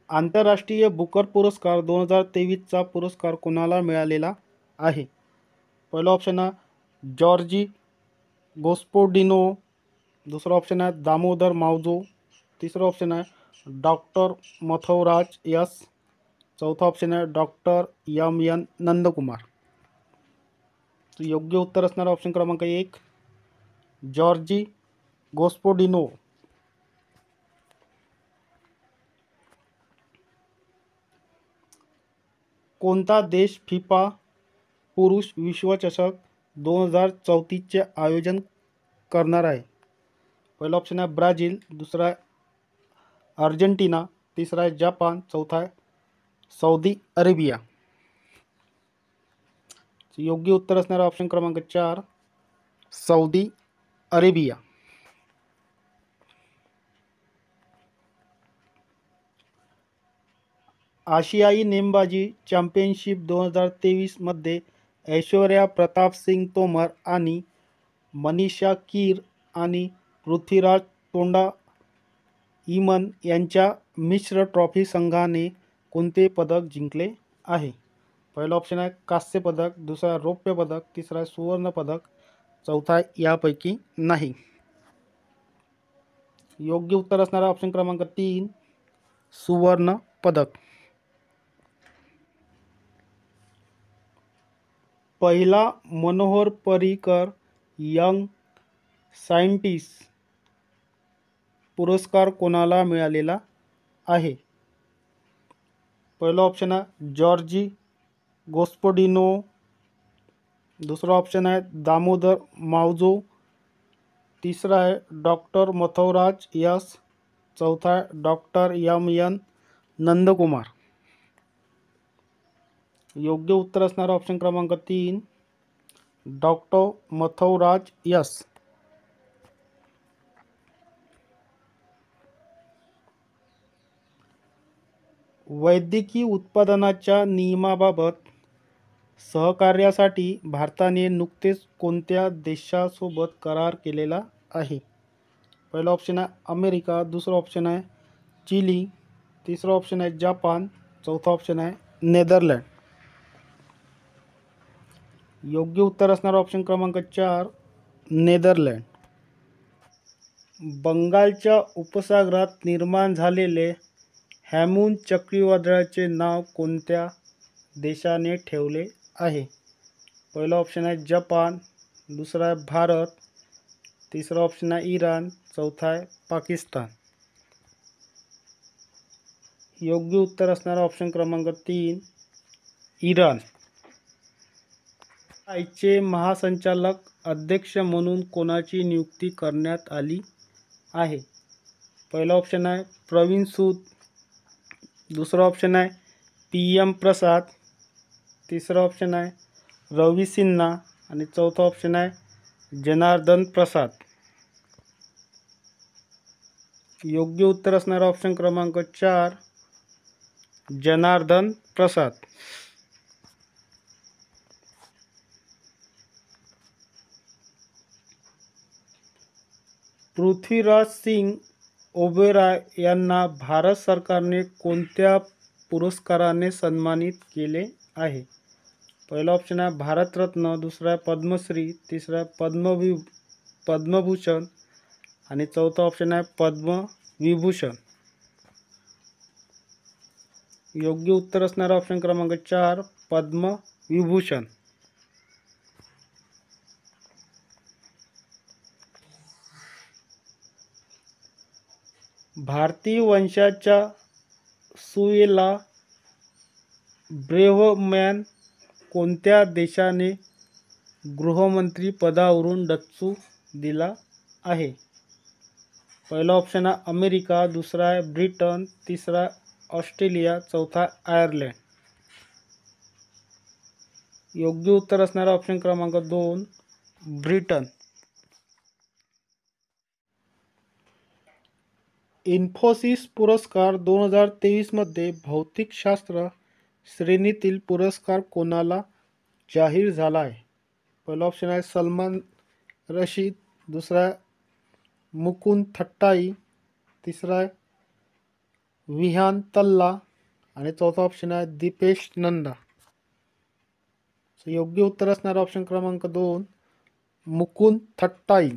आंतरराष्ट्रीय बुकर पुरस्कार 2023चा पुरस्कार कोणाला मिळालेला आहे? पहिला ऑप्शन आहे जॉर्जी गोस्पोडिनो, दुसरा ऑप्शन आहे दामोदर मावजो, तिसरा ऑप्शन आहे डॉक्टर मथुराज यस, चौथा ऑप्शन आहे डॉक्टर एम नंदकुमार. योग्य उत्तर असणारा ऑप्शन क्रमांक 1 जॉर्जी गोस्पोडिनो. कोणता देश फिफा पुरुष विश्वचषक 2034चे आयोजन करणार आहे? पहिला ऑप्शन आहे ब्राझील, दुसरा आहे अर्जेंटिना, तिसरा आहे जपान, चौथा आहे सौदी अरेबिया. योग्य उत्तर असणारा ऑप्शन क्रमांक 4 सौदी अरेबिया. आशियाई नेमबाजी चॅम्पियनशिप 2023 मध्ये ऐश्वर्या प्रताप सिंग तोमर आणि मनीषा कीर आणि पृथ्वीराज तोंडा इमन यांच्या मिश्र ट्रॉफी संघाने कोणते पदक जिंकले आहे? पहिला ऑप्शन आहे कांस्य पदक, दुसरा रौप्य पदक, तिसरा सुवर्ण पदक, चौथा यापैकी नाही. योग्य उत्तर असणारा ऑप्शन क्रमांक 3 सुवर्ण पदक. पहिला मनोहर पर्रीकर यंग सायंटिस्ट पुरस्कार कोणाला मिळालेला आहे? पहिला ऑप्शन आहे जॉर्जी गोस्पोडिनो, दुसरा ऑप्शन आहे दामोदर मावजो, तिसरा आहे डॉक्टर मथुराज यस, चौथा आहे डॉक्टर एम नंदकुमार. योग्य उत्तर असणारा ऑप्शन क्रमांक 3 डॉक्टर मथुराज यस. वैद्यकीय उत्पादनाच्या नियमाबाबत सहकार्यासाठी भारताने नुकतेच कोणत्या देशासोबत करार केलेला आहे? पहिला ऑप्शन आहे अमेरिका, दुसरा ऑप्शन आहे चिली, तिसरा ऑप्शन आहे जपान, चौथा ऑप्शन आहे नेदरलँड. योग्य उत्तर असणारा ऑप्शन क्रमांक 4 नेदरलँड. बंगालच्या उपसागरात निर्माण झालेले हॅमून चक्रीवादळाचे नाव कोणत्या देशाने ठेवले आहे? पहिला ऑप्शन आहे जपान, दुसरा आहे भारत, तिसरा ऑप्शन आहे इराण, चौथा आहे पाकिस्तान. योग्य उत्तर असणारा ऑप्शन क्रमांक 3 इराण. आयचे महासंचालक अध्यक्ष म्हणून कोणाची नियुक्ती करण्यात आली आहे? पहिला ऑप्शन आहे प्रवीण सूद, दुसरा ऑप्शन आहे PM प्रसाद, तिसरा ऑप्शन आहे रवी सिन्हा आणि चौथा ऑप्शन आहे जनार्दन प्रसाद. योग्य उत्तर असणारा ऑप्शन क्रमांक 4 जनार्दन प्रसाद. पृथ्वीराज सिंग ओबेरॉय यांना भारत सरकारने कोणत्या पुरस्काराने सन्मानित केले आहे? पहिला ऑप्शन आहे भारतरत्न, दुसरा आहे पद्मश्री, तिसरा आहे पद्मभूषण आणि चौथा ऑप्शन आहे पद्मविभूषण. योग्य उत्तर असणारा ऑप्शन क्रमांक 4 पद्मविभूषण. भारतीय वंशाच्या सुएला ब्रेव्हमॅन कोणत्या देशाने गृहमंत्री पदावरून डच्चू दिला आहे? पहिला ऑप्शन आहे अमेरिका, दुसरा आहे ब्रिटन, तिसरा ऑस्ट्रेलिया, चौथा आयर्लंड. योग्य उत्तर असणारा ऑप्शन क्रमांक 2 ब्रिटन. इन्फोसिस पुरस्कार 2023 मध्ये भौतिकशास्त्र श्रेणीतील पुरस्कार कोणाला जाहीर झाला आहे? पहिला ऑप्शन आहे सलमान रशीद, दुसरा मुकुंद थट्टाई, तिसरा विहान तल्ला आणि चौथा ऑप्शन आहे दीपेश नंदा. योग्य उत्तर असणार ऑप्शन क्रमांक 2 मुकुंद थट्टाई.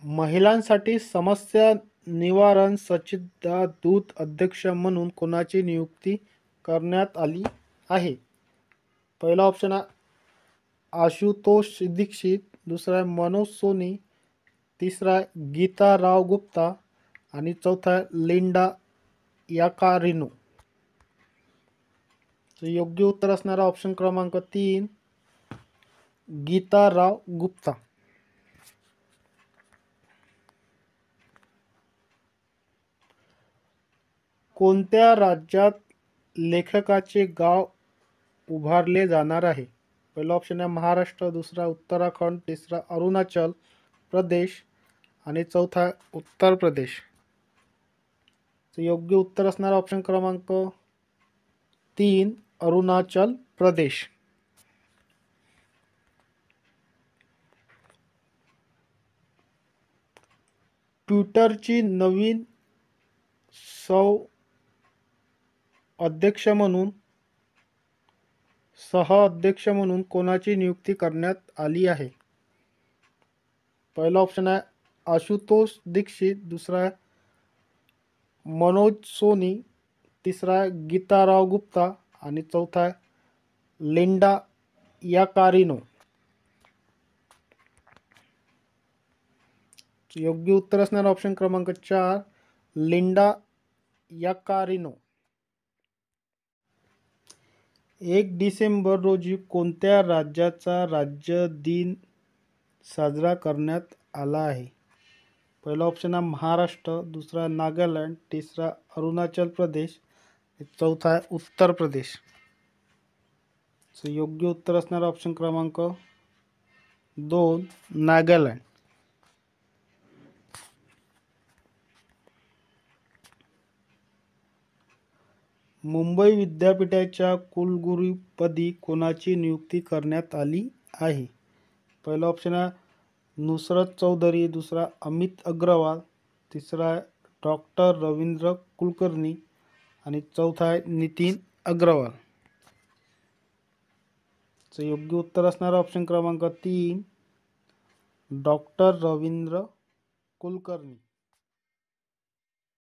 महिलांसाठी समस्या निवारण सच्चिदादूत अध्यक्ष म्हणून कोणाची नियुक्ती करण्यात आली आहे? पहिला ऑप्शन आहे आशुतोष दीक्षित, दुसरा आहे मनोज सोनी, तिसरा आहे गीता राव गुप्ता आणि चौथा आहे लिंडा याकारिनो. योग्य उत्तर असणारा ऑप्शन क्रमांक 3 गीता राव गुप्ता. कोणत्या राज्यात लेखकाचे गाव उभारले जाणार आहे? पहिला ऑप्शन आहे महाराष्ट्र, दुसरा उत्तराखंड, तिसरा अरुणाचल प्रदेश आणि चौथा उत्तर प्रदेश. योग्य उत्तर असणारा ऑप्शन क्रमांक 3 अरुणाचल प्रदेश. ट्विटरची नवीन सह अध्यक्ष म्हणून कोणाची नियुक्ती करण्यात आली आहे? पहिला ऑप्शन आहे आशुतोष दीक्षित, दुसरा आहे मनोज सोनी, तिसरा आहे गीताराव गुप्ता आणि चौथा आहे लिंडा याकारिनो. योग्य उत्तर असणार ऑप्शन क्रमांक 4 लिंडा याकारिनो. 1 डिसेंबर रोजी कोणत्या राज्याचा राज्य दिन साजरा करण्यात आला आहे? पहिला ऑप्शन आहे महाराष्ट्र, दुसरा नागालँड, तिसरा अरुणाचल प्रदेश, चौथा आहे उत्तर प्रदेश. योग्य उत्तर असणारा ऑप्शन क्रमांक 2 नागालँड. मुंबई विद्यापीठाच्या कुलगुरूपदी कोणाची नियुक्ती करण्यात आली आहे? पहिला ऑप्शन आहे नुसरत चौधरी, दुसरा अमित अग्रवाल, तिसरा आहे डॉक्टर रवींद्र कुलकर्णी आणि चौथा आहे नितीन अग्रवाल. योग्य उत्तर असणारा ऑप्शन क्रमांक 3 डॉक्टर रवींद्र कुलकर्णी.